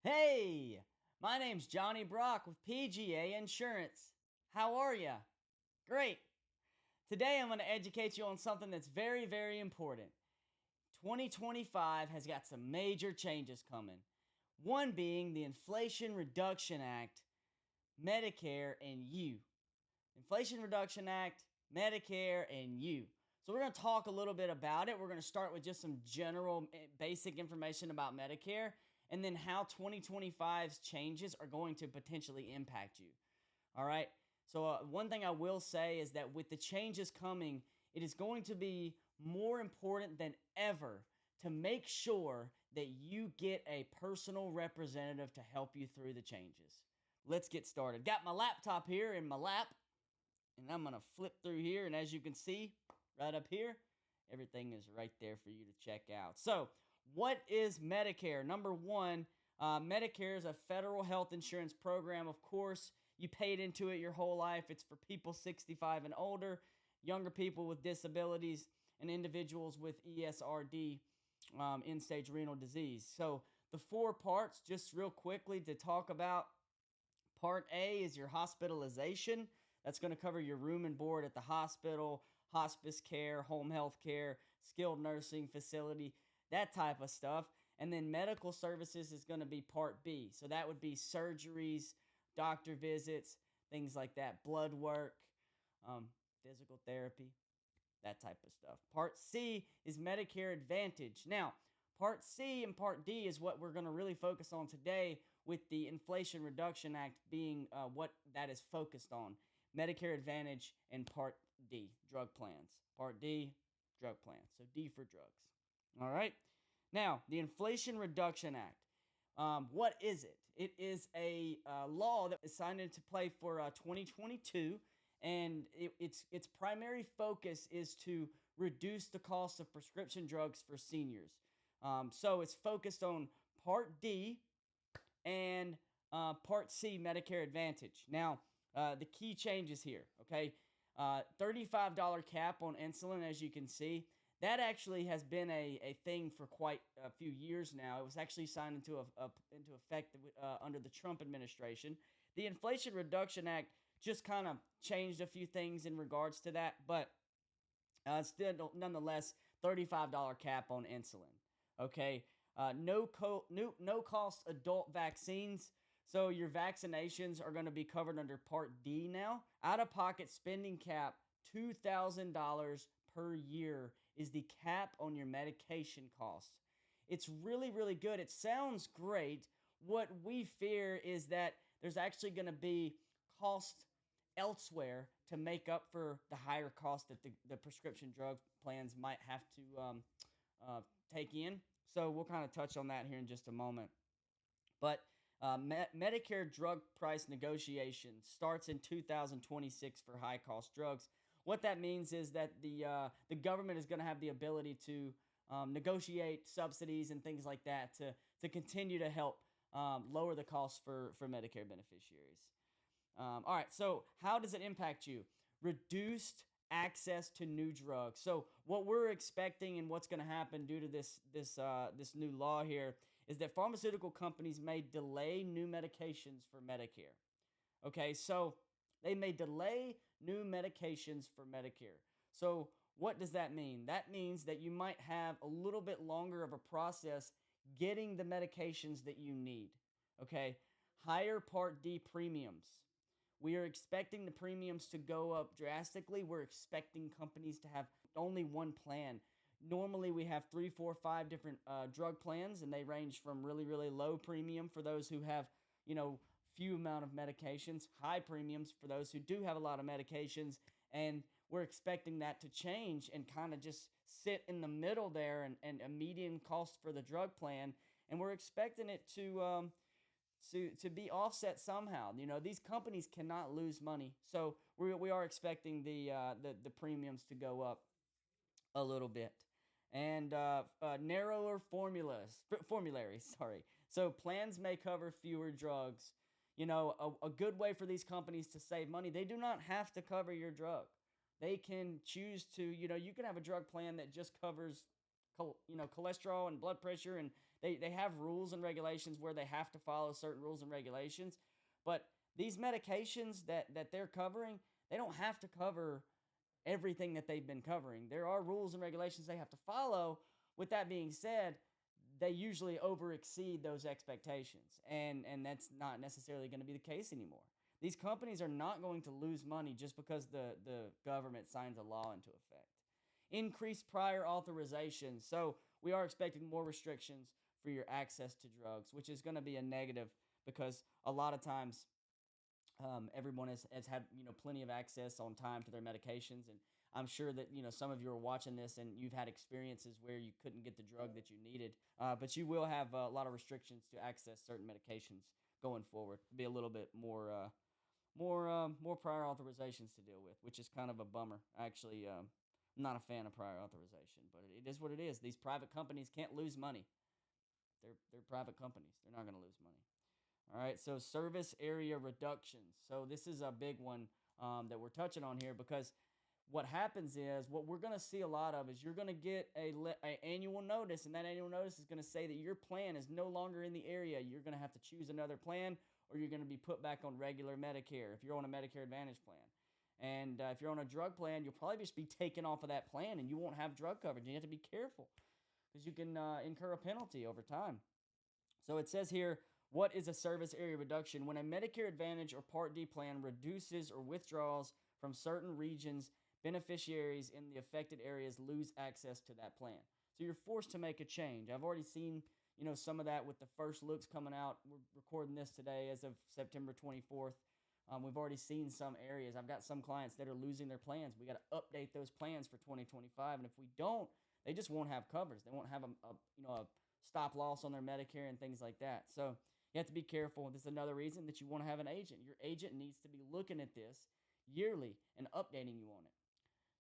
Hey, my name's Johnny Brock with PGA Insurance. How are ya? Great. Today I'm going to educate you on something that's very, very important. 2025 has got some major changes coming. One being the Inflation Reduction Act, Medicare, and you. Inflation Reduction Act, Medicare, and you. So we're going to talk a little bit about it. We're going to start with just some general basic information about Medicare and then how 2025's changes are going to potentially impact you. All right. So one thing I will say is that with the changes coming, it is going to be more important than ever to make sure that you get a personal representative to help you through the changes. Let's get started. Got my laptop here in my lap, and I'm going to flip through here. And as you can see right up here, everything is right there for you to check out. So, what is Medicare? Number one, Medicare is a federal health insurance program. Of course, you paid into it your whole life. It's for people 65 and older, younger people with disabilities, and individuals with ESRD, end stage renal disease. So, the four parts, just real quickly to talk about. Part A is your hospitalization. That's going to cover your room and board at the hospital, hospice care, home health care, skilled nursing facility, that type of stuff. And then medical services is going to be part B. So that would be surgeries, doctor visits, things like that, blood work, um, physical therapy, that type of stuff. Part C is Medicare Advantage. Now, Part C and Part D is what we're going to really focus on today, with the Inflation Reduction Act being what that is focused on. Medicare Advantage and Part D, drug plans. Part D, drug plans. So D for drugs. All right. Now, the Inflation Reduction Act. What is it? It is a law that was signed into play for 2022, and its primary focus is to reduce the cost of prescription drugs for seniors. So it's focused on Part D and Part C, Medicare Advantage. Now, the key changes here, okay? $35 cap on insulin, as you can see. That actually has been a thing for quite a few years now. It was actually signed into effect under the Trump administration. The Inflation Reduction Act just kind of changed a few things in regards to that, but still, nonetheless, $35 cap on insulin. Okay, no cost adult vaccines. So your vaccinations are going to be covered under Part D now. Out of pocket spending cap, $2,000 per year is the cap on your medication costs. It's really, really good. It sounds great. What we fear is that there's actually going to be cost elsewhere to make up for the higher cost that the prescription drug plans might have to take in. So we'll kind of touch on that here in just a moment. But Medicare drug price negotiation starts in 2026 for high cost drugs. What that means is that the government is going to have the ability to negotiate subsidies and things like that to continue to help lower the costs for Medicare beneficiaries. All right, so how does it impact you? Reduced access to new drugs. So what we're expecting and what's going to happen due to this new law here is that pharmaceutical companies may delay new medications for Medicare. Okay, so they may delay new medications for Medicare. So what does that mean? That means that you might have a little bit longer of a process getting the medications that you need. Okay, higher Part D premiums. We are expecting the premiums to go up drastically. We're expecting companies to have only one plan. Normally, we have 3, 4, 5 different drug plans, and they range from really, really low premium for those who have, few amount of medications, high premiums for those who do have a lot of medications, and we're expecting that to change and kind of just sit in the middle there and a median cost for the drug plan, and we're expecting it to be offset somehow. These companies cannot lose money, so we are expecting the premiums to go up a little bit, and narrower formularies. Sorry, so plans may cover fewer drugs. A good way for these companies to save money. They do not have to cover your drug. They can choose to. You can have a drug plan that just covers cholesterol and blood pressure and They have rules and regulations where they have to follow certain rules and regulations, but these medications that they're covering, they don't have to cover everything that they've been covering. There are rules and regulations they have to follow. With that being said, they usually over exceed those expectations, and that's not necessarily going to be the case anymore. These companies are not going to lose money just because the government signs a law into effect. Increased prior authorization. So we are expecting more restrictions for your access to drugs, which is going to be a negative because a lot of times everyone has had plenty of access on time to their medications, and I'm sure that some of you are watching this and you've had experiences where you couldn't get the drug that you needed, but you will have a lot of restrictions to access certain medications going forward. It'll be a little bit more prior authorizations to deal with, which is kind of a bummer. Actually, I'm not a fan of prior authorization, but it is what it is. These private companies can't lose money. They're private companies. They're not going to lose money. All right, so service area reductions. So this is a big one that we're touching on here, because what happens is, what we're going to see a lot of is you're going to get a annual notice, and that annual notice is going to say that your plan is no longer in the area. You're going to have to choose another plan, or you're going to be put back on regular Medicare if you're on a Medicare Advantage plan. And if you're on a drug plan, you'll probably just be taken off of that plan, and you won't have drug coverage. You have to be careful because you can incur a penalty over time. So it says here, what is a service area reduction? When a Medicare Advantage or Part D plan reduces or withdraws from certain regions, beneficiaries in the affected areas lose access to that plan. So you're forced to make a change. I've already seen some of that with the first looks coming out. We're recording this today as of September 24th. We've already seen some areas. I've got some clients that are losing their plans. We got to update those plans for 2025, and if we don't, they just won't have coverage. They won't have a stop loss on their Medicare and things like that. So you have to be careful. This is another reason that you want to have an agent. Your agent needs to be looking at this yearly and updating you on it.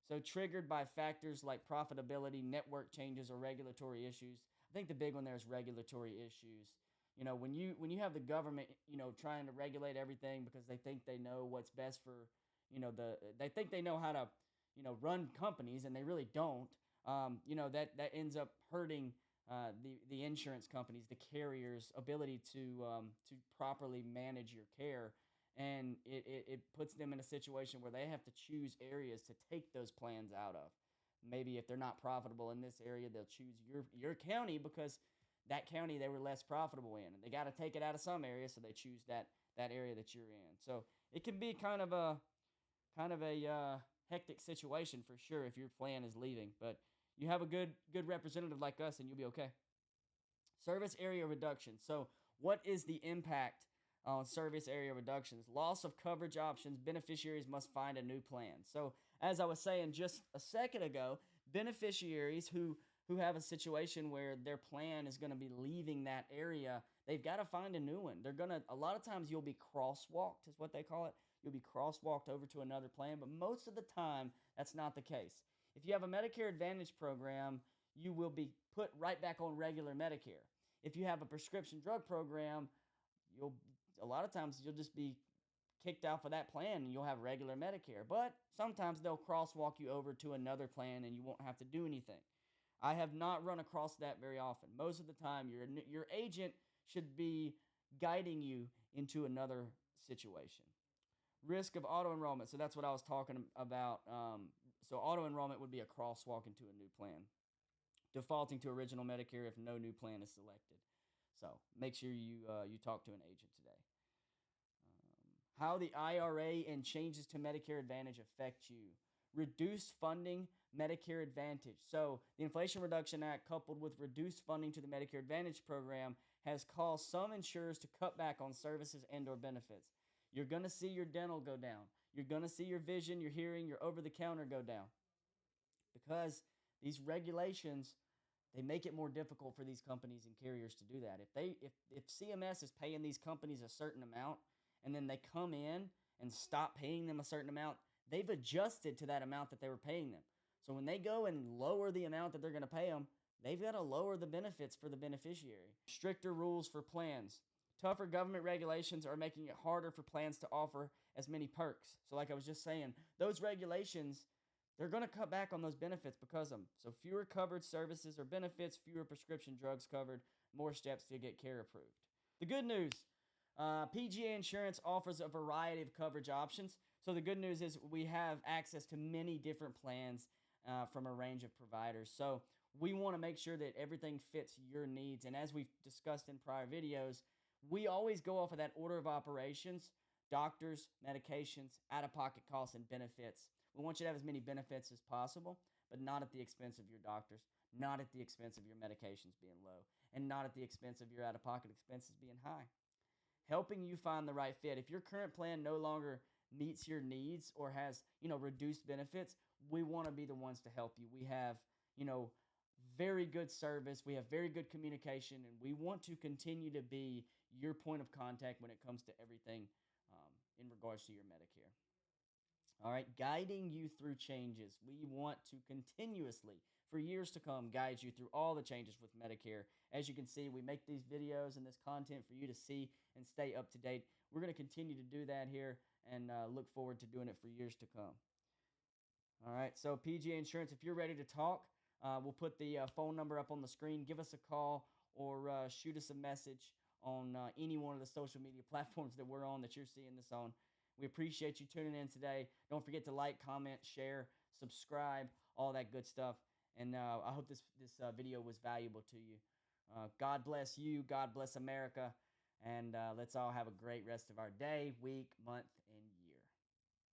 So triggered by factors like profitability, network changes, or regulatory issues. I think the big one there is regulatory issues. When you have the government, trying to regulate everything because they think they know what's best for, they think they know how to, run companies, and they really don't. That ends up hurting the insurance companies, the carriers' ability to properly manage your care, and it puts them in a situation where they have to choose areas to take those plans out of. Maybe if they're not profitable in this area, they'll choose your county because that county they were less profitable in, and they got to take it out of some area, so they choose that area that you're in. So it can be kind of a hectic situation for sure if your plan is leaving, but you have a good representative like us, and you'll be okay. Service area reduction. So what is the impact on service area reductions? Loss of coverage options. Beneficiaries must find a new plan. So as I was saying just a second ago, beneficiaries who have a situation where their plan is going to be leaving that area, they've got to find a new one. A lot of times you'll be crosswalked, is what they call it. You'll be crosswalked over to another plan, but most of the time that's not the case. If you have a Medicare Advantage program, you will be put right back on regular Medicare. If you have a prescription drug program, a lot of times you'll just be kicked out for that plan and you'll have regular Medicare. But sometimes they'll crosswalk you over to another plan and you won't have to do anything. I have not run across that very often. Most of the time, your agent should be guiding you into another situation. Risk of auto-enrollment. So that's what I was talking about. So auto-enrollment would be a crosswalk into a new plan. Defaulting to original Medicare if no new plan is selected. So make sure you talk to an agent today. How the IRA and changes to Medicare Advantage affect you. Reduced funding, Medicare Advantage. So the Inflation Reduction Act, coupled with reduced funding to the Medicare Advantage program, has caused some insurers to cut back on services and or benefits. You're going to see your dental go down. You're going to see your vision, your hearing, your over-the-counter go down. Because these regulations, they make it more difficult for these companies and carriers to do that. If CMS is paying these companies a certain amount, and then they come in and stop paying them a certain amount, they've adjusted to that amount that they were paying them. So when they go and lower the amount that they're going to pay them, they've got to lower the benefits for the beneficiary. Stricter rules for plans. Tougher government regulations are making it harder for plans to offer as many perks. So like I was just saying, those regulations, they're going to cut back on those benefits because of them. So fewer covered services or benefits, fewer prescription drugs covered, more steps to get care approved. The good news, PGA Insurance offers a variety of coverage options. So the good news is we have access to many different plans from a range of providers. So we want to make sure that everything fits your needs. And as we've discussed in prior videos, we always go off of that order of operations: doctors, medications, out-of-pocket costs, and benefits. We want you to have as many benefits as possible, but not at the expense of your doctors, not at the expense of your medications being low, and not at the expense of your out-of-pocket expenses being high. Helping you find the right fit. If your current plan no longer meets your needs or has, reduced benefits, we want to be the ones to help you. We have, you know, very good service. We have very good communication, and we want to continue to be your point of contact when it comes to everything in regards to your Medicare. All right, guiding you through changes. We want to continuously, for years to come, guide you through all the changes with Medicare. As you can see, we make these videos and this content for you to see and stay up to date. We're going to continue to do that here and look forward to doing it for years to come. All right, so PGA Insurance, if you're ready to talk, we'll put the phone number up on the screen. Give us a call or shoot us a message on any one of the social media platforms that we're on, that you're seeing this on. We appreciate you tuning in today. Don't forget to like, comment, share, subscribe, all that good stuff. And I hope this video was valuable to you. God bless you. God bless America. And let's all have a great rest of our day, week, month,